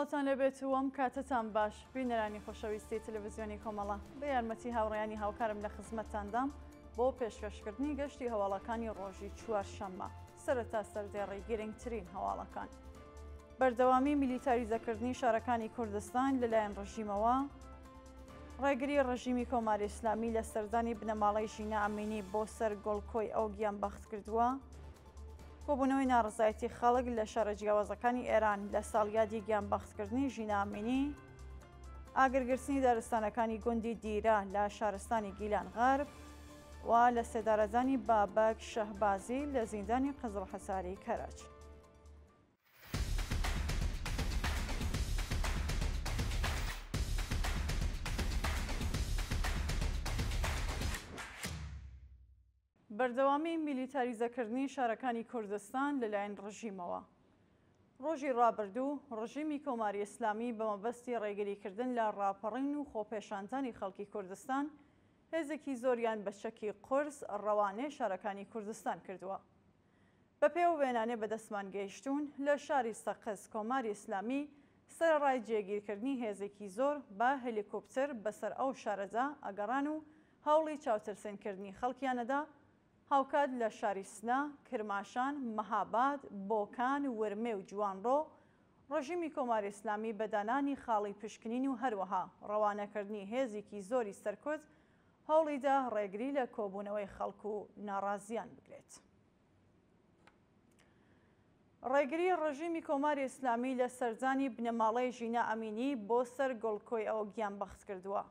سڵاتان لەبێت وەم کاتتان باش بینەرانی خۆشەویستی تەلەڤیزیۆنی کۆمەڵە بە یارمەتی هاوڕێیانی هاوکارم لە خزمەتتاندام بۆ پێشکەشکردنی گەشتی هەواڵەکانی ڕۆژی چوارشەممە سەرەتا سەردێڕی گرنگترین هەواڵەکان. بەردەوامی میلیتاریزەکردنی شارەکانی کوردستان لەلایەن ڕژیمەوە، ڕێگری ڕژیمی کۆماری ئیسلامی لە سەردانی بنەماڵەی ژینە ئەمینی بۆ سەر گۆڵکۆی ئەو گیانبەخت کردووە، کۆبوونەوەی ناڕزایەتی خەڵک لە شارە جیاوازەکانی ئێران لە ساڵیادی گیانبەختکردنی ژینە ئەمینی، ئاگرگرتنی دارستانەکانی گوندی دیرە لە شارستانی گیلان غەرب و لە سێدارەزانی بابەک شەهبازی لە زیندانی قزڵحەساری کەرەج. بەردەوامی میلیتاریزەکردنی شارەکانی کوردستان لەلایەن ڕژیمەوە. ڕۆژی ڕابردوو ڕژیمی کۆماری ئیسلامی بە مەبەستی ڕێگریکردن لە ڕاپەڕین و خۆپێشاندانی خەڵکی کوردستان هێزێکی زۆریان بە چەکی قورس ڕەوانەی شارەکانی کوردستان کردووە. بە پێو وێنانێ بەدەستمان گەیشتوون لە شاری سەقز کۆماری ئیسلامی سەرەڕای جێگیرکردنی هێزێکی زۆر بە هەلیکۆپتەر بەسەر ئەو شارەدا ئەگەڕان و هەوڵی چاوترسێنکردنی خەڵکیانەدا، هاوکات لە شاری سنە، کرماشان، مەهاباد، بۆکان، ورمێ و جوانڕۆ، ڕژیمی کۆماری ئیسلامی بەدانانی خاڵی پشکنین و هەروەها ڕەوانەکردنی هێزێکی زۆری سەرکوت هەوڵیدا ڕێگری لە کۆبوونەوەی خەڵک و ناڕازیان بگرێت. ڕێگری ڕژیمی کۆماری ئیسلامی لە سەردانی بنەماڵەی ژینە ئەمینی بۆ سەر گۆڵکۆی ئەو گیانبەخت کردووە.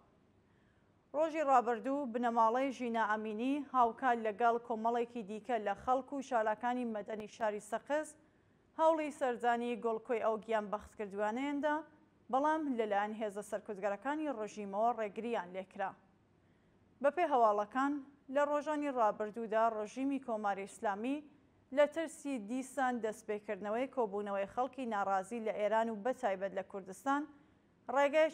ڕۆژی ڕابردوو بنەماڵەی ژینە ئەمینی هاوکات لەگەڵ کۆمەڵێکی دیکە لە خەڵک و شالاکانی مەدەنی شاری سەقز هەوڵی سەردانی گۆڵکۆی ئەو گیانبەخت کردوانەیەندا، بەڵام لەلایەن هێزە سەرکوتگەرەکانی ڕژیمەوە ڕێگریان لێکرا. بەپێی هەواڵەکان لە ڕۆژانی ڕابردوودا ڕژیمی کۆماری ئیسلامی لە ترسی دیسان دەستپێکردنەوەی کۆبوونەوەی خەڵکی ناڕازی لە ئێران و بەتایبەت لە کوردستان ڕێگای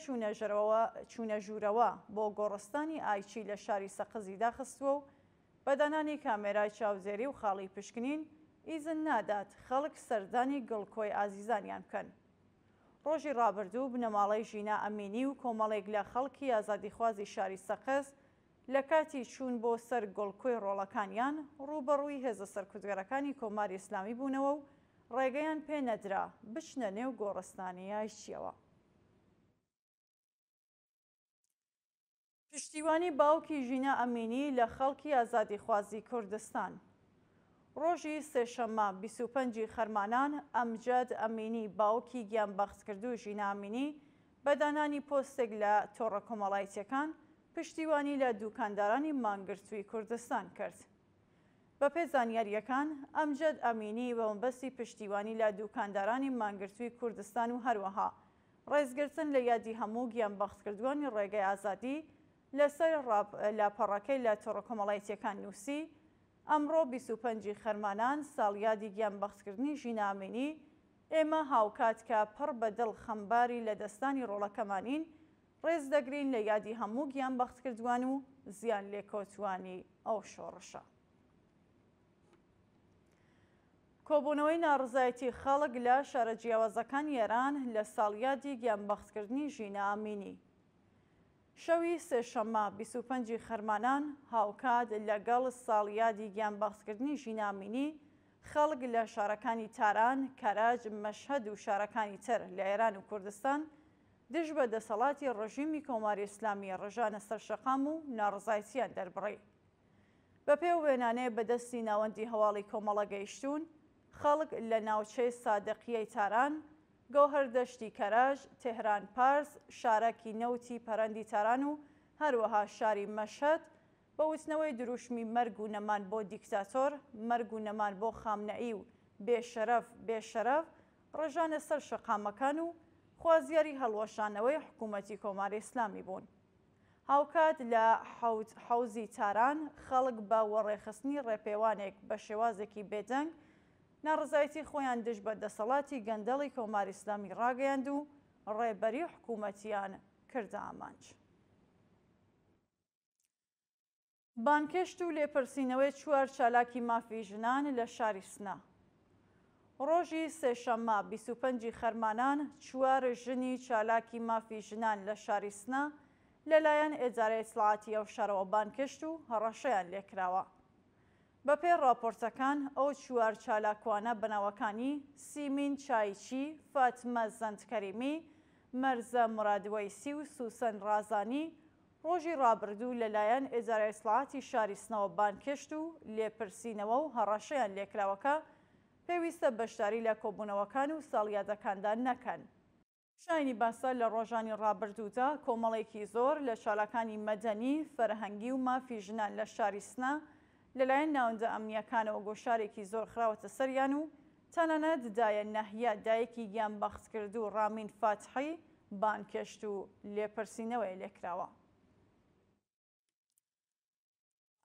چوونە ژوورەوە بۆ گۆڕستانی ئایچی لە شاری سەقزی داخستووە و بەدانانی کامێرای چاوزێری و خاڵی پشکنین ئیزن نادات خەڵک سەردانی گڵکۆی ئازیزانیان بکەن. ڕۆژی ڕابردوو بنەماڵەی ژینە ئەمینی و کۆمەڵێک لە خەڵکی ئازادیخوازی شاری سەقز لە کاتی چوون بۆ سەر گۆڵکۆی ڕۆڵەکانیان ڕوبەڕووی هێزە سەرکوتگەرەکانی کۆماری ئیسلامی بوونەوە و ڕێگەیان پێ نەدرا بچنە نێو گۆڕستانی ئایچیەوە. پشتیوانی باوکی ژینە ئەمینی لە خەڵکی ئازادیخوازی کوردستان. ڕۆژی سێشەممە 25 خەرمانان ئەمجاد ئەمینی باوکی گیانبەختکردوو ژینە ئەمینی بەدانانی پۆستێک لە تۆڕە کۆمەڵایەتیەکان پشتیوانی لە دوکاندارانی مانگرتووی کوردستان کرد. بەپێی زانیاریەکان ئەمجاد ئەمینی بە مەبەستی پشتیوانی لە دوکاندارانی مانگرتووی کوردستان و هەروەها ڕێزگرتن لە یادی هەموو گیانبەختکردوانی ڕێگەی ئازادی لەسەر لاپەڕەکەی لە تۆڕە کۆمەڵایەتیەکان نووسی، ئەمڕۆ 25 خەرمانان ساڵیادی گیانبەختکردنی ژینە ئەمینی، ئێمە هاوکات کە پڕ بە دڵ خەمباری لە دەستانی ڕۆڵەکەمانین، ڕێز دەگرین لە یادی هەموو گیانبەختکردوان و زیان لێکۆتوانی ئەو شۆڕشە. کۆبوونەوەی ناڕزایەتی خەڵک لە شارە جیاوازەکانی ئێران لە ساڵیادی گیانبەختکردنی ژینە ئەمینی. شەوی سێشەممە 25 خەرمانان هاوکات لەگەڵ ساڵیادی گیانبەختکردنی ژینە ئەمینی خەڵک لە شارەکانی تاران، کەرەج، مەشهەد و شارەکانی تر لە ئێران و کوردستان دژ بە دەسەڵاتی ڕژیمی کۆماری ئیسلامی ڕژانە سەرشەقام و ناڕزایەتیان دەربڕی. بەپێو وێنانەیە بەدەستی ناوەندی هەواڵی کۆمەڵە گەیشتوون، خەڵک لە ناوچەی سادقیەی تاران، گەوهەردەشتی کەرەج، تێهران پارس، شارەکی نەوتی پەرەندی تاران و هەروەها شاری مەشهەد بە وتنەوەی دروشمی مەرگ و نەمان بۆ دیکتاتۆر، مەرگ و نەمان بۆ خامنەئی و بێشەرەف ڕژانە سەر شەقامەکان و خوازیاری هەڵوەشانەوەی حکوومەتی کۆماری ئیسلامی بوون. هاوکات لە حەوزی تاران خەڵک بە وەڕێخستنی ڕێپێوانێک بە شێوازێکی بێدەنگ ناڕزایەتی خۆیان دژ بە دەسەڵاتی گەندەڵی کۆماری ئیسلامی ڕاگەیاند و ڕێبەری حکوومەتیان کردە ئامانج. بانکەشت و لێپرسینەوەی 4 چالاکی مافی ژنان لە شاری سنە. ڕۆژی سێشەممە 25 خەرمانان 4 ژنی چالاکی مافی ژنان لە شاری سنە لەلایەن ئێجارەی ئیسلاحاتی ئەو شارەوە بانکەشت و هەڕەشەیان لێکراوە. بەپێی راپۆرتەکان ئەو 4 چالاکوانە بەناوەکانی سیمین چایچی، فاتمە زەندکەریمی، مەرزە مرادوەیسی و سوسەن ڕازانی ڕۆژی ڕابردوو لەلایەن ئێجارەی ئیسلاحاتی شاری سنەوە بانکەشت و لێپرسینەوە و هەڕەشەیان لێکراوەکە پێویستە بەشداری لە کۆبوونەوەکان و ساڵیادەکاندا نەکەن. شایانی باسا لە ڕۆژانی ڕابردوودا کۆمەڵێکی زۆر لە چالاکانی مەدەنی، فەرهەنگی و مافی ژنان لە شاری سنە لەلایەن ناوەندە ئەمنیەکانەوە گۆشارێکی زۆر خراوەتە سەریان و تەنانەت دایە نەهیە دایەکی گیانبەخت کرد و ڕامین فاتحی بانکەشت و لێپرسینەوەی لێکراوە.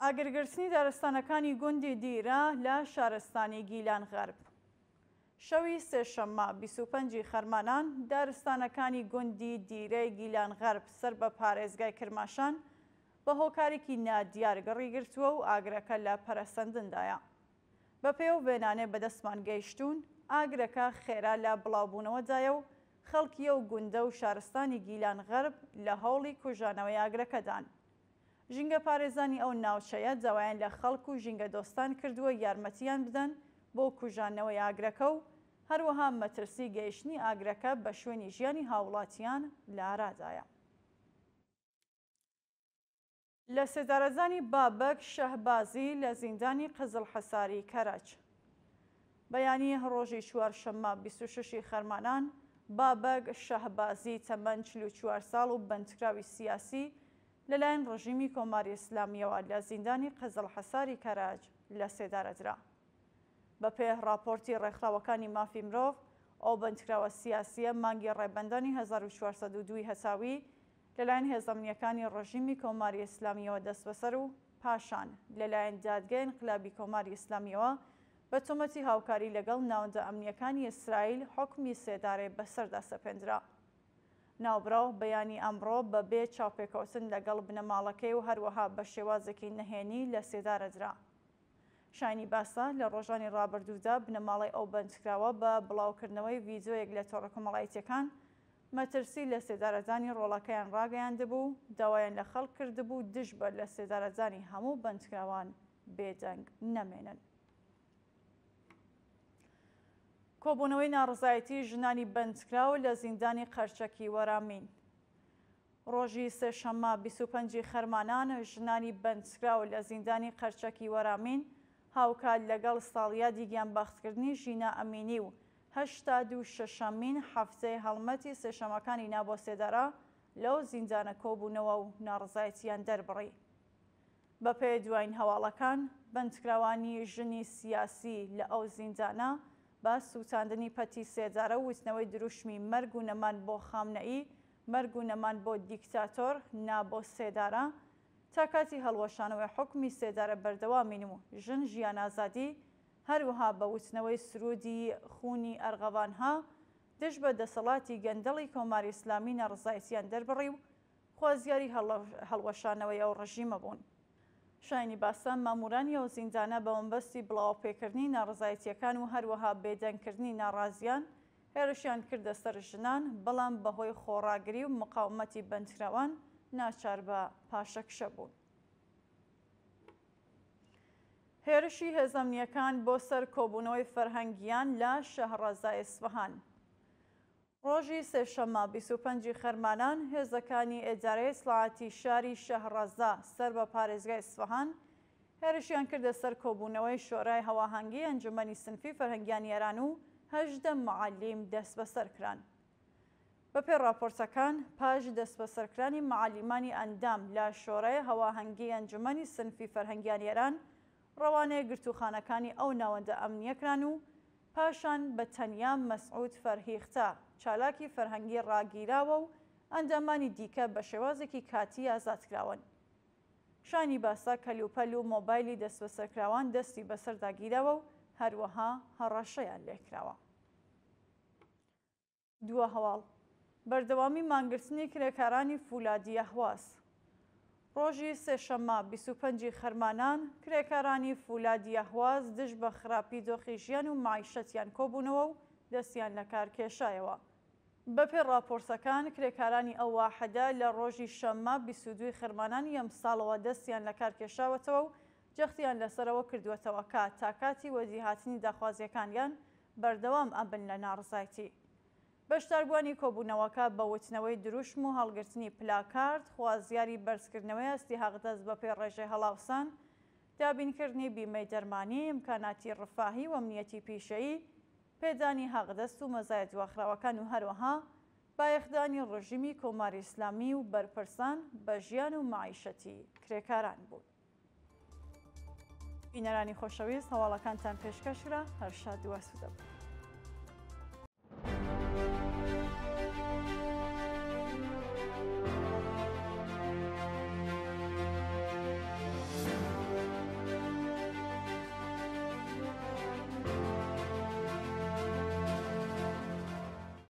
ئاگرگرتنی دارستانەکانی گوندی دیرە لە شارستانی گیلان غەرب. شەوی سێشەممە 25 خەرمانان دارستانەکانی گوندی دیرەی گیلان غەرب سەر بە پارێزگای کرماشان بە هۆکارێکی نادیار گەڕی گرتووە و ئاگرەکە لە پەرەسەندندایە. بە پێو وێنانێ بەدەستمان گەیشتوون ئاگرەکە خێرا لە بڵاوبوونەوەدایە و خەڵکیە و گوندە و شارستانی گیلان غەرب لە هەوڵی کوژانەوەی ئاگرەکەدان. ژینگە پارێزانی ئەو ناوچەیە داوایان لە خەڵک و ژینگە دۆستان کردووە یارمەتیان بدەن بۆ کوژانەوەی ئاگرەکە و هەروەها مەترسی گەیشتنی ئاگرەکە بە شوێنی ژیانی هاوڵاتیان لە ئارادایە. لە سێدارەزانی بابەک شەهبازی لە زیندانی قزڵ حەساری کەرەج. بەیانی ڕۆژی چوارشەممە 26 خەرمانان بابەک شەهبازی تەمەن 44 ساڵ و بەندکراوی سیاسی لەلایەن ڕژیمی کۆماری ئیسلامیەوە لە زیندانی قزڵ حەساری کەرەج لە سێدارەدرا. بەپێ راپۆرتی ڕێکخراوەکانی مافی مرۆڤ ئەو بەندکراوە سیاسیە مانگی ڕێبەندانی 1402 هەساوی لەلایەن هێزەمنیەکانی ڕژیمی کۆماری ئیسلامیەوە دەست بەسەر و پاشان لەلایەن دادگای ئینقلابی کۆماری ئیسلامیەوە بە تۆمەتی هاوکاری لەگەڵ ناوەندە ئەمنیەکانی ئیسرائیل حکمی سێدارێ بەسەردا سەپێنرا. ناوبراو بەیانی ئەمڕۆ بەبێ چاوپێکەوتن لەگەڵ بنەماڵەکەی و هەروەها بە شێوازێکی نهێنی لە سێدارەدرا. شایانی باسا لە ڕۆژانی ڕابردوودا بنەماڵی ئەو بەندکراوە بە بڵاوکردنەوەی ڤیدیۆیەک لە تۆڕە کۆمەڵایەتیەکان مەترسی لە سێدارەزانی ڕۆڵەکەیان ڕاگەیاندبوو و داوایان لە خەڵک کردبوو دژبە لە سێدارەزانی هەموو بەندکراوان بێدەنگ نەمێنن. کۆبوونەوەی ناڕزایەتی ژنانی بەندکراو لە زیندانی قەرچەکی وەرامین. ڕۆژی سێشەممە 25 خەرمانان ژنانی بەندکراو لە زیندانی قەرچەکی وەرامین هاوکات لەگەڵ ساڵیادی گیانبەختکردنی ژینە ئەمینی و 86مین هەفتەی هەڵمەتی سێشەمەکانی نابۆ سێدارە لەو زیندانە کۆبوونەوە و ناڕزایەتیان دەربڕی. بەپێ دوایین هەواڵەکان بەندکراوانی ژنی سیاسی لە ئەو زیندانە بە سووتاندنی پەتی سێدارە و وتنەوەی دروشمی مەرگ و نەمان بۆ خامنەئی، مەرگ و نەمان بۆ دیکتاتۆر نابۆ سێدارە تا کاتی هەڵوەشانەوەی حکمی سێدارە بەردەوامین و ژن ژیان ئازادی هەروەها بە وتنەوەی سرودی خونی ئەرغەوانها دژ بە دەسەڵاتی گەندەڵی کۆماری ئیسلامی ناڕزایەتیان دەربڕی و خوازیاری هەڵوەشانەوەی ئەو ڕژیمە بوون. شایانی باسا مامورانی ئەو زیندانە بە مەبەستی بڵاوپێکردنی ناڕزایەتیەکان و هەروەها بێدەنگکردنی ناڕازیان هێرشیان کردە سەر ژنان، بەڵام بەهۆی خۆڕاگری و مقاومەتی بەندکراوان ناچار بە پاشەکشە بوون. هێرشی هێزەمنیەکان بۆ سەر کۆبوونەوەی فەرهەنگیان لە شەهرەزای ئیسفەهان. ڕۆژی سێشەممە 25 خەرمانان هێزەکانی ئێجارەی ئیسلاحاتی شاری شەهرەزا سەر بە پارێزگای ئیسفەهان هێرشیان کردە سەر کۆبوونەوەی شۆرای هەواهەنگی ئەنجومەنی سنفی فەرهەنگیان ئێران و 18 معەلیم دەست بەسەر کران. بەپێی راپۆرتەکان پاش دەست بەسەرکرانی معەلیمانی ئەندام لە شۆرای هەواهەنگی ئەنجومەنی سنفی فەرهەنگیان ئێران ڕەوانەیە گرتوخانەکانی ئەو ناوەندە ئەمنیەکران و پاشان بە تەنیا مەسعود فەرهیختە چالاکی فەرهەنگی ڕاگیراوە و ئەندامانی دیکە بە شێوازێکی کاتی ئازادکراون. شانی باسا کەلوپەل و مۆبایلی دەست بەسەرکراوان دەستی بەسەرداگیرەوە و هەروەها هەڕەشەیان لێکراوە. دووە هەواڵ بەردەوامی مانگرتنی کرێکارانی فولادی ئەهواز. ڕۆژی سێشەممە 25 خەرمانان کرێکارانی فولادی ئەهواز دژ بە خراپی دۆخی ژیان و معیشەتیان کۆبوونەوە و دەستیان لە کار کێشایەوە. بەپێ راپۆرسەکان کرێکارانی ئەو واحەدە لە ڕۆژی شەممە 22 خەرمانان ئەم ساڵەوە دەستیان لە کار کێشاوەتەوە و جەختیان لەسەرەوە کردووەتەوە کە تا کاتی وەزیهاتنی داخوازیەکانیان بەردەوام ئەبن لە ناڕزایەتی. بەشداربووانی کۆبوونەوەکە بە وتنەوەی دروشم و هەڵگرتنی پلاکارد، خوازیاری بەرزکردنەوەی ئەستی هەغدەست بەپێ ڕێژەی هەڵاوسان، دابینکردنی بیمەی دەرمانی، ئیمکاناتی ڕفاهی و ئەمنیەتی پیشەیی، پێدانی هەغدەست و مەزایە دواخراوەکان و هەروەها بایەخدانی ڕژیمی کۆماری ئیسلامی و بەرپرسان بە ژیان و معیشەتی کرێکاران بوون. بینەرانی خۆشەویست، هەواڵەکانتان پێشکەشرا، هەر شاد و ئاسوودە بن.